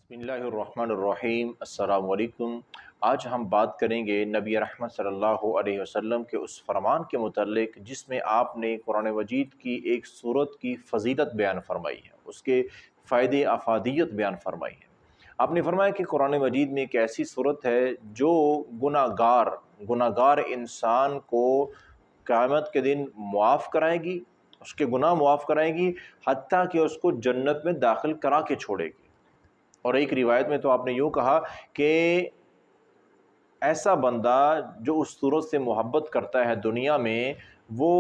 بسم اللہ الرحمن الرحیم۔ السلام علیکم۔ آج ہم بات کریں گے نبی رحمت صلی اللہ علیہ وسلم کے اس فرمان کے متعلق جس میں آپ نے قرآن مجید کی ایک صورت کی فضیلت بیان فرمائی ہے، اس کے فائدے افادیت بیان فرمائی ہے۔ آپ نے فرمایا کہ قرآن مجید میں ایک ایسی صورت ہے جو گناہ گار انسان کو قیامت کے دن معاف کرائے گی، اس کے گناہ معاف کرائے گی، حتیٰ کہ اس کو جنت میں داخل کرا کے چھوڑے گی۔ اور ایک روایت میں تو آپ نے یوں کہا کہ ایسا بندہ جو اس صورت سے محبت کرتا ہے دنیا میں، وہ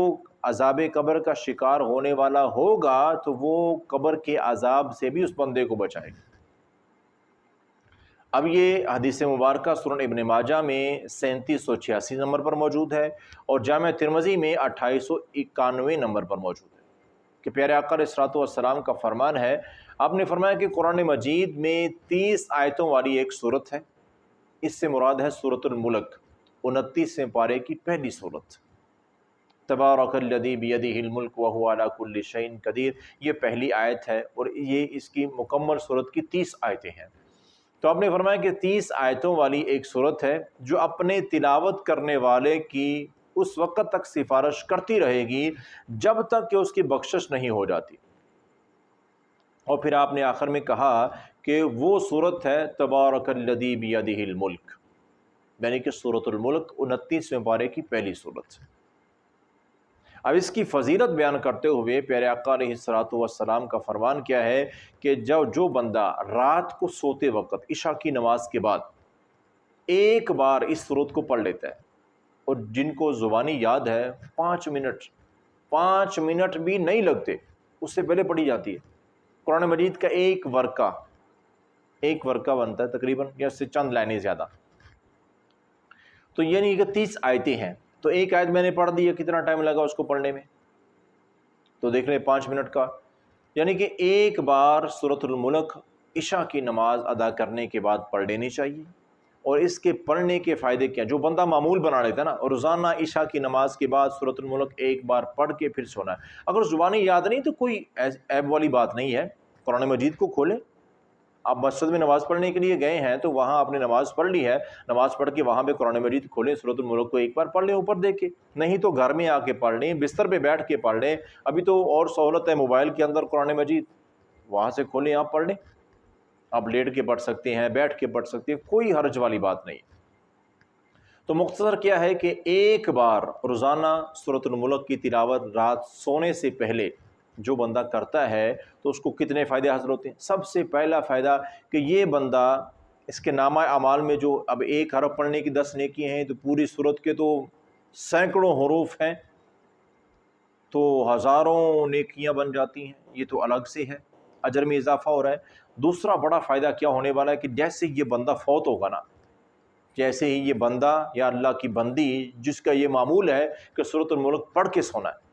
عذاب قبر کا شکار ہونے والا ہوگا تو وہ قبر کے عذاب سے بھی اس بندے کو بچائے گا۔ اب یہ حدیث مبارکہ سنن ابن ماجہ میں 3786 نمبر پر موجود ہے اور جامع ترمذی میں 2891 نمبر پر موجود ہے کہ پیارے آقا علیہ الصلوۃ والسلام کا فرمان ہے، آپ نے فرمایا کہ قرآن مجید میں 30 آیتوں والی ایک صورت ہے، اس سے مراد ہے سورۃ الملک، 29ویں پارے کی پہلی صورت۔ تبارک الذی بیدہ الملک وہو علی کل شیء قدیر، یہ پہلی آیت ہے اور یہ اس کی مکمل صورت کی 30 آیتیں ہیں۔ تو آپ نے فرمایا کہ 30 آیتوں والی ایک صورت ہے جو اپنے تلاوت کرنے والے کی اس وقت تک سفارش کرتی رہے گی جب تک کہ اس کی بخشش نہیں ہو جاتی۔ اور پھر آپ نے آخر میں کہا کہ وہ صورت ہے تبارک الذی بیدہ الملک، یعنی کہ سورۃ الملک 29ویں پارے کی پہلی صورت۔ اب اس کی فضیلت بیان کرتے ہوئے پیارے آقا علیہ الصلوۃ والسلام کا فرمان کیا ہے کہ جو بندہ رات کو سوتے وقت عشاء کی نماز کے بعد ایک بار اس صورت کو پڑھ لیتا ہے، اور جن کو زبانی یاد ہے 5 منٹ بھی نہیں لگتے، اس سے پہلے پڑھی جاتی ہے۔ قرآن مجید کا ایک ورقہ بنتا ہے تقریباً، یا اس سے چند لائنیں زیادہ، تو یعنی کہ 30 آیتیں ہیں۔ تو ایک آیت میں نے پڑھ دی ہے، کتنا ٹائم لگا اس کو پڑھنے میں؟ تو دیکھ لیں 5 منٹ کا، یعنی کہ ایک بار سورۃ الملک عشاء کی نماز ادا کرنے کے بعد پڑھ لینی چاہیے۔ اور اس کے پڑھنے کے فائدے کیا؟ جو بندہ معمول بنا لیتا ہے نا، اور روزانہ عشاء کی نماز کے بعد سورۃ الملک ایک بار پڑھ کے پھر سونا ہے۔ اگر زبانی یاد نہیں تو کوئی عیب والی بات نہیں ہے، قرآن مجید کو کھولیں۔ آپ مسجد میں نماز پڑھنے کے لیے گئے ہیں تو وہاں آپ نے نماز پڑھ لی ہے، نماز پڑھ کے وہاں پہ قرآن مجید کھولیں، سورۃ الملک کو ایک بار پڑھ لیں اوپر دیکھ کے، نہیں تو گھر میں آ کے پڑھ لیں، بستر پہ بیٹھ کے پڑھ لیں۔ ابھی تو اور سہولت ہے موبائل کے اندر، قرآن مجید وہاں سے کھولیں، آپ پڑھ لیں۔ آپ لیٹ کے پڑھ سکتے ہیں، بیٹھ کے پڑھ سکتے ہیں، کوئی حرج والی بات نہیں۔ تو مختصر کیا ہے کہ ایک بار روزانہ سورۃ الملک کی تلاوت رات سونے سے پہلے جو بندہ کرتا ہے تو اس کو کتنے فائدے حاصل ہوتے ہیں؟ سب سے پہلا فائدہ کہ یہ بندہ، اس کے نامہ اعمال میں جو اب ایک حرف پڑھنے کی 10 نیکی ہیں، تو پوری صورت کے تو سینکڑوں حروف ہیں، تو ہزاروں نیکیاں بن جاتی ہیں، یہ تو الگ سے ہے، اجر میں اضافہ ہو رہا ہے۔ دوسرا بڑا فائدہ کیا ہونے والا ہے کہ جیسے یہ بندہ فوت ہوگا نا، جیسے ہی یہ بندہ یا اللہ کی بندی جس کا یہ معمول ہے کہ سورۃ الملک پڑھ کے سونا ہے،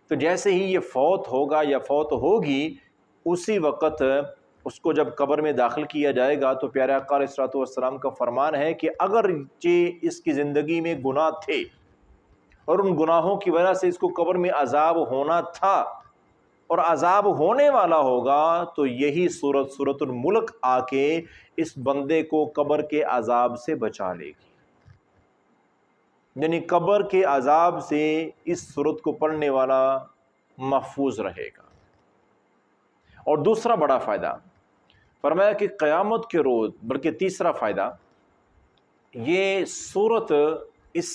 تو جیسے ہی یہ فوت ہوگا یا فوت ہوگی، اسی وقت اس کو جب قبر میں داخل کیا جائے گا تو پیارے آقا علیہ الصلوۃ والسلام کا فرمان ہے کہ اگرچہ اس کی زندگی میں گناہ تھے اور ان گناہوں کی وجہ سے اس کو قبر میں عذاب ہونا تھا اور عذاب ہونے والا ہوگا، تو یہی سورۃ الملک آ کے اس بندے کو قبر کے عذاب سے بچا لے گی، یعنی قبر کے عذاب سے اس سورت کو پڑھنے والا محفوظ رہے گا۔ اور دوسرا بڑا فائدہ فرمایا کہ قیامت کے روز، بلکہ تیسرا فائدہ، یہ سورت اس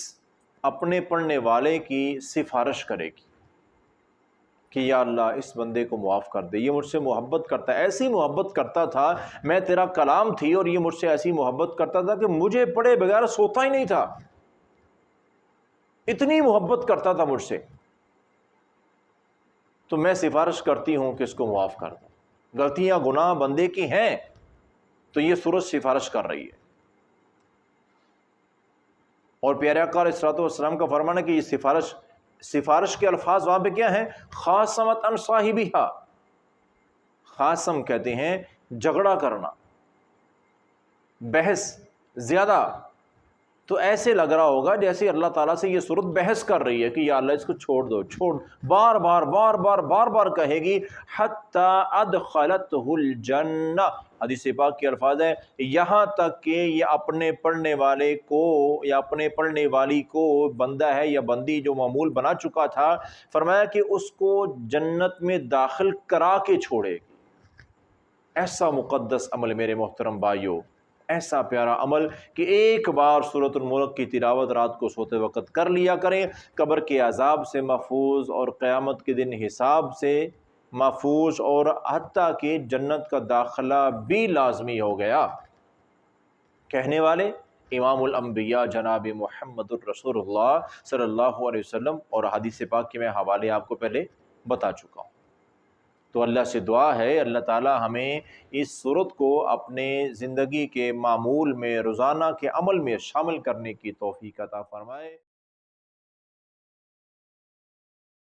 اپنے پڑھنے والے کی سفارش کرے گی کہ یا اللہ اس بندے کو معاف کر دے، یہ مجھ سے محبت کرتا ہے، ایسی محبت کرتا تھا، میں تیرا کلام تھی اور یہ مجھ سے ایسی محبت کرتا تھا کہ مجھے پڑھے بغیر سوتا ہی نہیں تھا، اتنی محبت کرتا تھا مجھ سے، تو میں سفارش کرتی ہوں کہ اس کو معاف کر دوں۔ غلطیاں گناہ بندے کی ہیں تو یہ سورت سفارش کر رہی ہے۔ اور پیارے آقا علیہ الصلوۃ والسلام کا فرمان ہے کہ یہ سفارش کے الفاظ وہاں پہ کیا ہیں؟ خاصمت عن صاحبہا، خاصم کہتے ہیں جھگڑا کرنا، بحث زیادہ، تو ایسے لگ رہا ہوگا جیسے اللہ تعالیٰ سے یہ صورت بحث کر رہی ہے کہ یا اللہ اس کو چھوڑ دو، چھوڑ، بار بار بار بار بار بار کہے گی، حتی ادخلتہ الجنہ، حدیث پاک کے الفاظ ہیں، یہاں تک کہ یہ اپنے پڑھنے والے کو یا اپنے پڑھنے والی کو، بندہ ہے یا بندی جو معمول بنا چکا تھا، فرمایا کہ اس کو جنت میں داخل کرا کے چھوڑے گی۔ ایسا مقدس عمل میرے محترم بھائیو، ایسا پیارا عمل کہ ایک بار سورۃ الملک کی تلاوت رات کو سوتے وقت کر لیا کریں، قبر کے عذاب سے محفوظ اور قیامت کے دن حساب سے محفوظ، اور حتیٰ کہ جنت کا داخلہ بھی لازمی ہو گیا۔ کہنے والے امام الانبیاء جناب محمد الرسول اللہ صلی اللہ علیہ وسلم، اور حدیث پاک کے میں حوالے آپ کو پہلے بتا چکا ہوں۔ تو اللہ سے دعا ہے اللہ تعالی ہمیں اس صورت کو اپنے زندگی کے معمول میں، روزانہ کے عمل میں شامل کرنے کی توفیق عطا فرمائے۔